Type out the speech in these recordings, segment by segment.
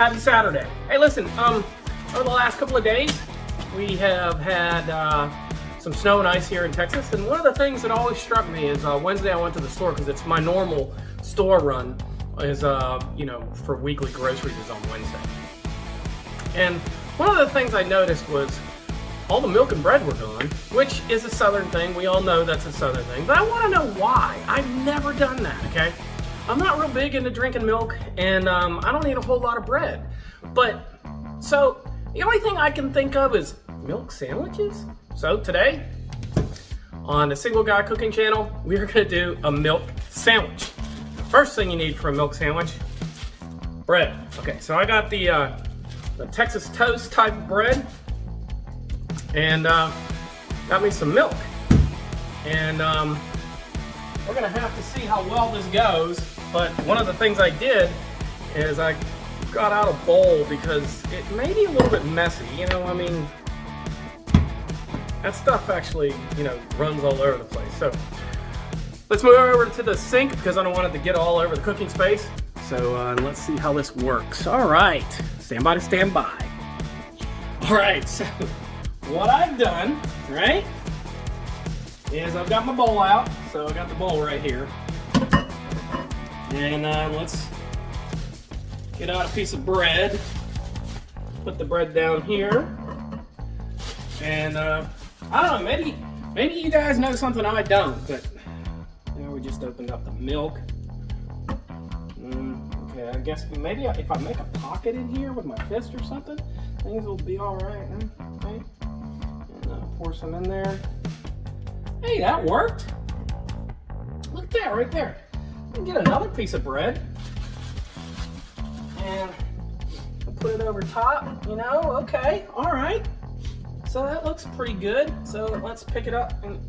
Happy Saturday. Hey, listen, over the last couple of days, we have had some snow and ice here in Texas, and one of the things that always struck me is Wednesday I went to the store because it's my normal store run is, for weekly groceries is on Wednesday. And one of the things I noticed was all the milk and bread were gone, which is a southern thing. We all know that's a southern thing, but I want to know why. I've never done that, okay? I'm not real big into drinking milk, and I don't eat a whole lot of bread. But, so, the only thing I can think of is milk sandwiches. So today, on the Single Guy Cooking Channel, we're gonna do a milk sandwich. First thing you need for a milk sandwich, bread. Okay, so I got the Texas toast type of bread, and got me some milk. And we're gonna have to see how well this goes, but one of the things I did is I got out a bowl because it may be a little bit messy, that stuff actually, runs all over the place. So let's move over to the sink because I don't want it to get all over the cooking space. So let's see how this works. All right, stand by to stand by. All right, so what I've done, right, is I've got my bowl out. So I got the bowl right here. And let's get out a piece of bread. Put the bread down here. And I don't know, maybe you guys know something I don't, but we just opened up the milk. Okay, I guess maybe if I make a pocket in here with my fist or something, things will be all right. Okay. And pour some in there. Hey, that worked. Look at that right there. I can get another piece of bread and I'll put it over top, okay, all right. So that looks pretty good. So let's pick it up and,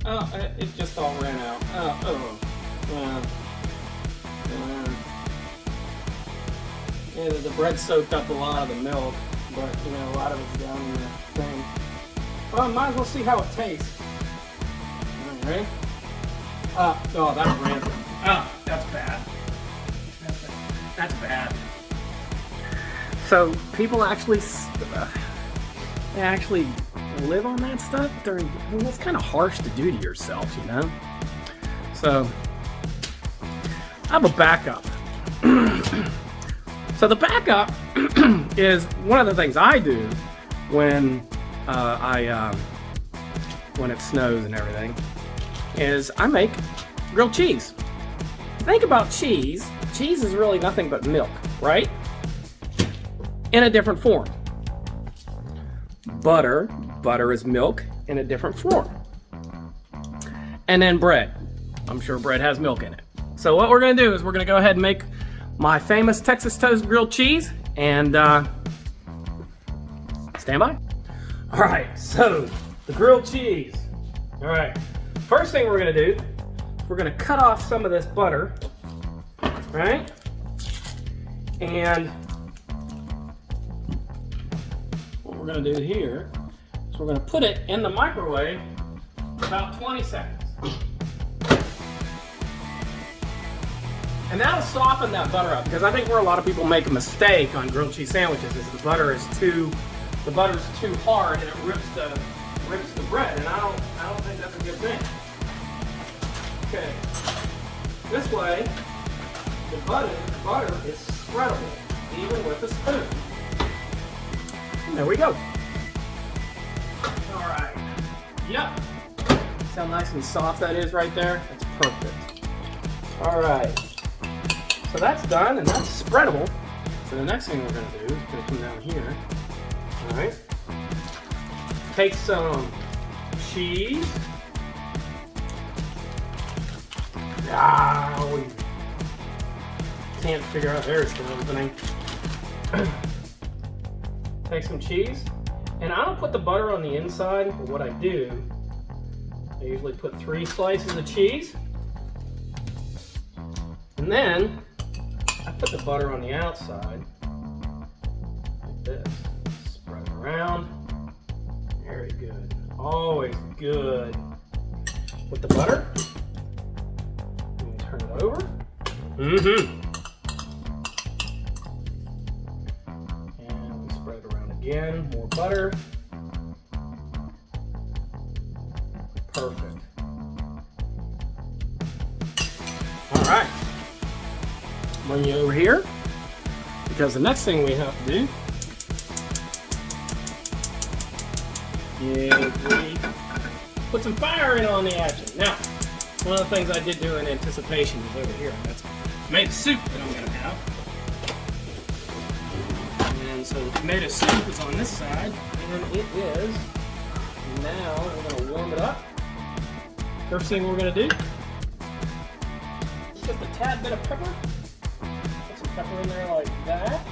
it just all ran out. Yeah, the bread soaked up a lot of the milk, but a lot of it's down in the thing. Well, I might as well see how it tastes. All right. Oh, that's rancid. Oh, that's bad. That's bad. So people actually, they actually live on that stuff during, it's kind of harsh to do to yourself, So I have a backup. So the backup is one of the things I do when when it snows and everything, is I make grilled cheese. Think about cheese. Cheese is really nothing but milk, right? In a different form. Butter is milk in a different form. And then bread. I'm sure bread has milk in it. So what we're gonna do is we're gonna go ahead and make my famous Texas toast grilled cheese, and stand by. All right, so the grilled cheese. All right, first thing we're gonna do, we're gonna cut off some of this butter, right? And what we're gonna do here is we're gonna put it in the microwave for about 20 seconds. And that'll soften that butter up, because I think where a lot of people make a mistake on grilled cheese sandwiches is the butter's too hard and it rips the bread, and I don't think that's a good thing. Okay, this way the butter is spreadable, even with a spoon. And there we go. All right. Yep. See how nice and soft that is right there? That's perfect. All right. So that's done, and that's spreadable. So the next thing we're gonna do is gonna come down here. All right. Take some cheese. We can't figure out, there's the opening. Take some cheese, and I don't put the butter on the inside, but what I do, I usually put 3 slices of cheese, and then I put the butter on the outside, like this. Spread it around. Very good. Always good. With the butter. And turn it over. butter. Perfect. All right. Bring you over here, because the next thing we have to do is we put some fire in on the action. Now, one of the things I did do in anticipation is over here. That's made soup that I'm going to have. And so the tomato soup is on this side, and it is. Now we're going to warm it up. First thing we're going to do, just a tad bit of pepper. Put some pepper in there like that.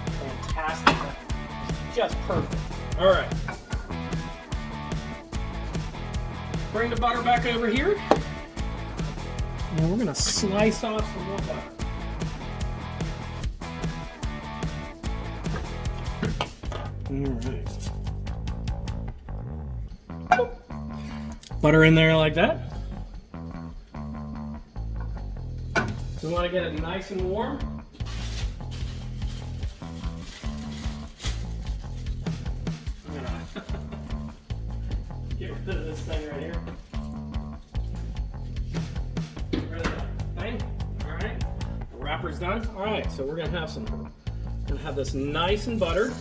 Fantastic. That's just perfect. All right. Bring the butter back over here. And we're going to slice off some more butter. All right. Butter in there like that. We want to get it nice and warm. I'm going to get rid of this thing right here. Get rid of that thing. All right. The wrapper's done. All right. So we're going to have this nice and buttered.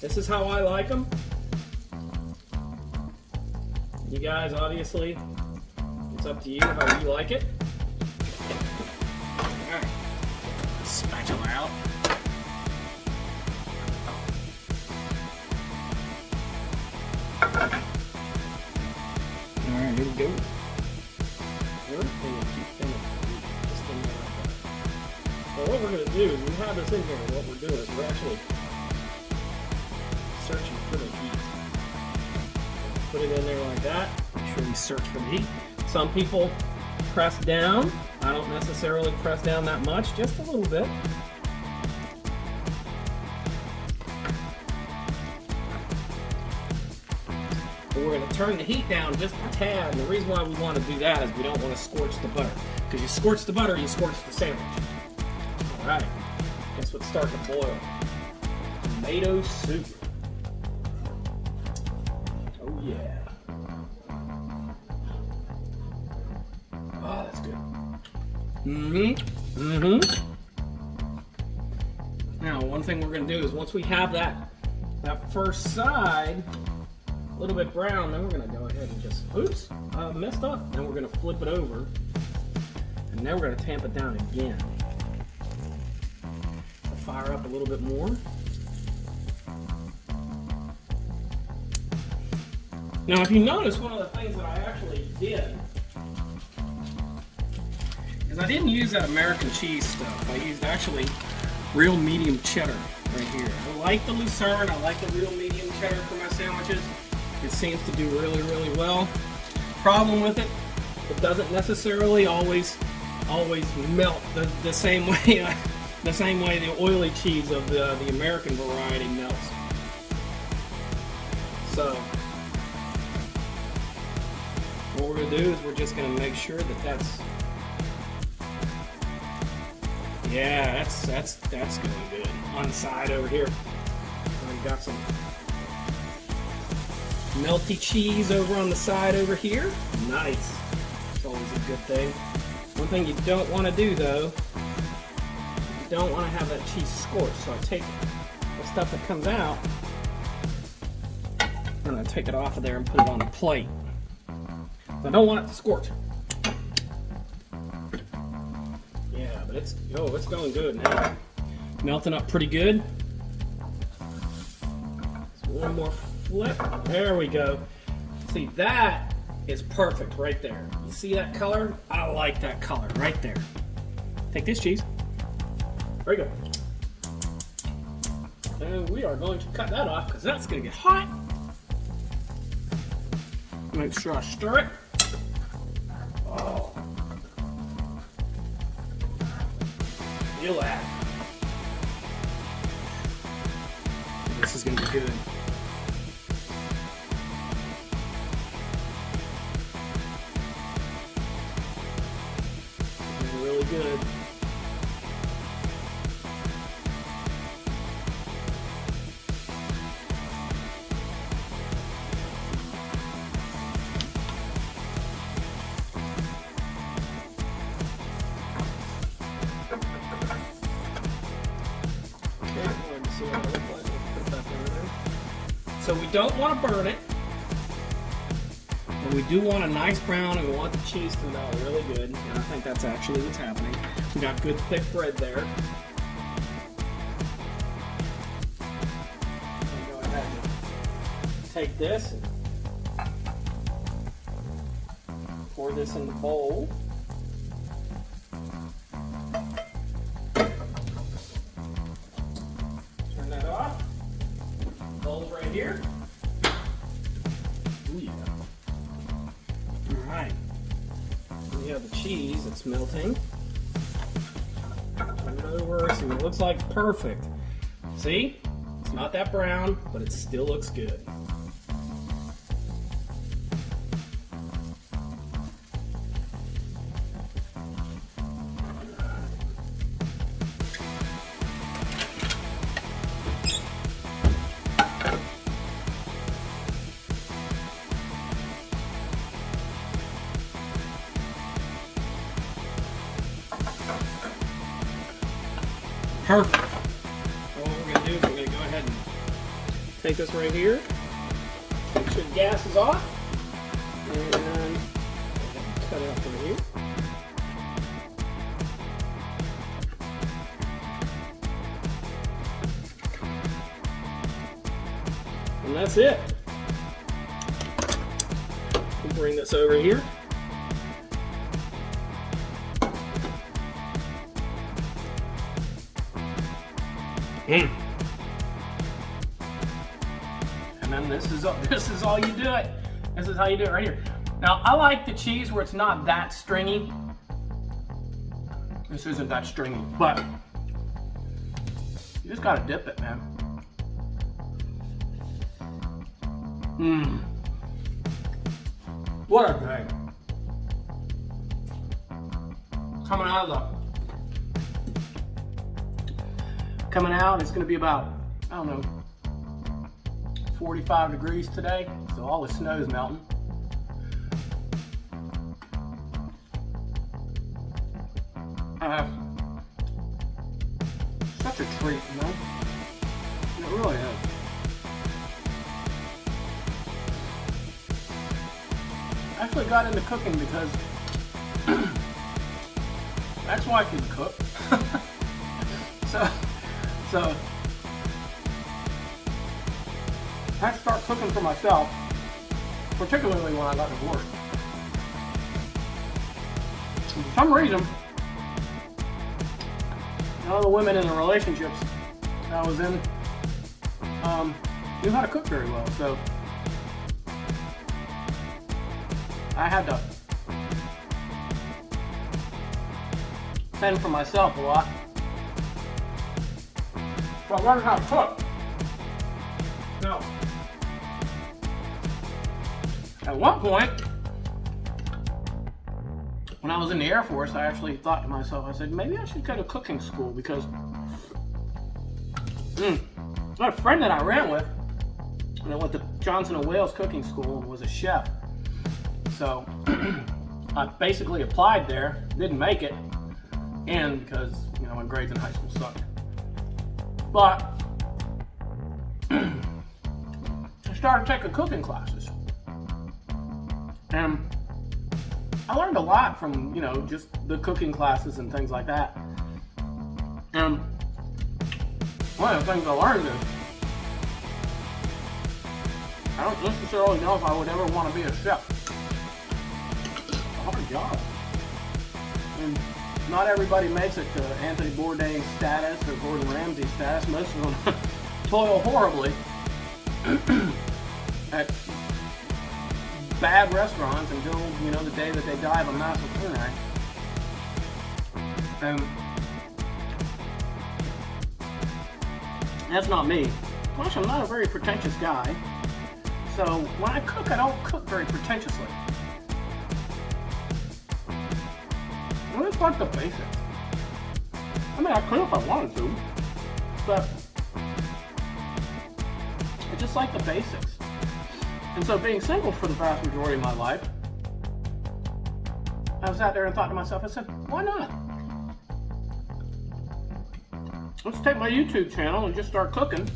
This is how I like them. You guys, obviously, it's up to you how you like it. All right. Spatula out. All right, here we go. Well, what we're going to do is we have this in here, and what we're doing is we're actually searching for the heat. Put it in there like that. Make sure we search for the heat. Some people press down. I don't necessarily press down that much, just a little bit. But we're going to turn the heat down just a tad. And the reason why we want to do that is we don't want to scorch the butter. Because you scorch the butter, you scorch the sandwich. All right. Guess what's starting to boil? Tomato soup. Oh yeah. Oh, that's good. Now, one thing we're going to do is once we have that first side a little bit brown, then we're going to go ahead and just, oops, messed up. Then we're going to flip it over, and then we're going to tamp it down again. Fire up a little bit more. Now, if you notice, one of the things that I actually did is I didn't use that American cheese stuff. I used actually real medium cheddar right here. I like the Lucerne. I like the real medium cheddar for my sandwiches. It seems to do really, really well. Problem with it, it doesn't necessarily always melt the same way. The same way the oily cheese of the American variety melts. So, what we're going to do is we're just going to make sure that that's going good. On the side over here, we've got some melty cheese over on the side over here. Nice. It's always a good thing. One thing you don't want to do though, don't want to have that cheese scorched, so I take the stuff that comes out and I take it off of there and put it on the plate. I don't want it to scorch. Yeah, but it's going good now. Melting up pretty good. So one more flip. There we go. See, that is perfect right there. You see that color? I like that color right there. Take this cheese. Very good. And we are going to cut that off because that's going to get hot. Make sure I stir it. Oh. Feel that. This is going to be good. Really good. don't want to burn it, but we do want a nice brown, and we want the cheese to melt really good, and I think that's actually what's happening. We got good thick bread there. Go ahead and take this and pour this in the bowl. Turn that off. Bowl's right here. Ooh, yeah. Alright. We have the cheese that's melting. Turn it over. See what it looks like. Perfect. See? It's not that brown, but it still looks good. Perfect. So what we're going to do is we're going to go ahead and take this right here. Make sure the gas is off. And cut it up right here. And that's it. We'll bring this over here. And then this is all you do it. This is how you do it right here. Now I like the cheese where it's not that stringy. This isn't that stringy, but you just gotta dip it, man. What a day. Coming out, it's going to be about, I don't know, 45 degrees today, so all the snow's melting. Such a treat, you know? It really is. I actually got into cooking because my ex-wife could cook. So I had to start cooking for myself, particularly when I got divorced. For some reason, none of the women in the relationships I was in knew how to cook very well, so I had to fend for myself a lot. So I learned how to cook. Now, at one point, when I was in the Air Force, I actually thought to myself, I said, maybe I should go to cooking school because I had a friend that I ran with, and I went to Johnson & Wales cooking school and was a chef. So I basically applied there, didn't make it, and because, you know, my grades in high school sucked. But I started taking cooking classes, and I learned a lot from, you know, just the cooking classes and things like that. And one of the things I learned is I don't necessarily know if I would ever want to be a chef. It's a hard job. And not everybody makes it to Anthony Bourdain status or Gordon Ramsay status. Most of them toil horribly at bad restaurants until, you know, the day that they die of a massive food act. And that's not me. Plus, I'm not a very pretentious guy. So when I cook, I don't cook very pretentiously. Well, it's like the basics. I mean, I could if I wanted to, but it's just like the basics. And so being single for the vast majority of my life, I was out there and thought to myself, I said, why not? Let's take my YouTube channel and just start cooking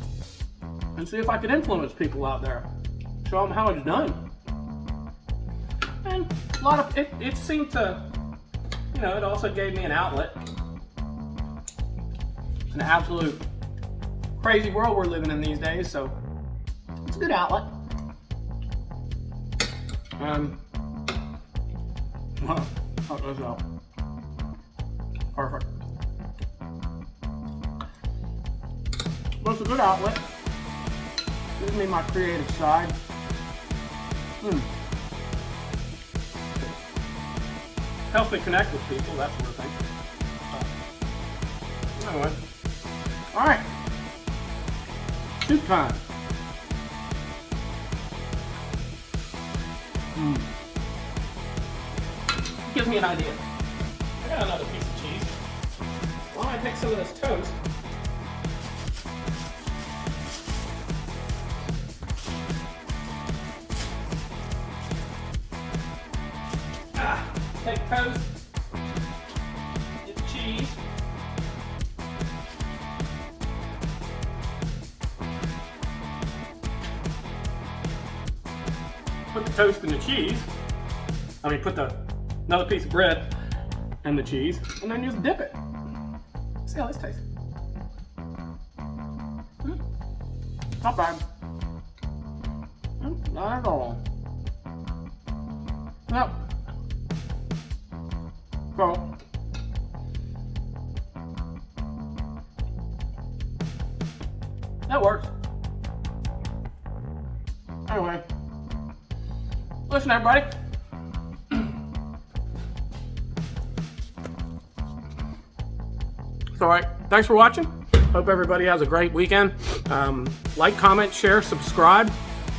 and see if I can influence people out there. Show them how it's done. And a lot of it seemed to, you know, it also gave me an outlet. It's an absolute crazy world we're living in these days, so it's a good outlet. How does that? Perfect. But it's a good outlet. Gives me my creative side. Helps me connect with people, that sort of thing. Anyway. Alright. Soup time. Gives me an idea. I got another piece of cheese. Why don't I take some of this toast? Take toast, get cheese, put the toast in the cheese, put another piece of bread in the cheese, and then just dip it. See how this tastes. Not bad. Not at all. Yep. So, that works. Anyway, listen everybody. It's alright. Thanks for watching. Hope everybody has a great weekend. Like, comment, share, subscribe.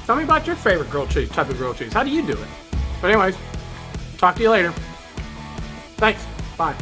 Tell me about your favorite grilled cheese, type of grilled cheese. How do you do it? But anyways, talk to you later. Thanks. Bye.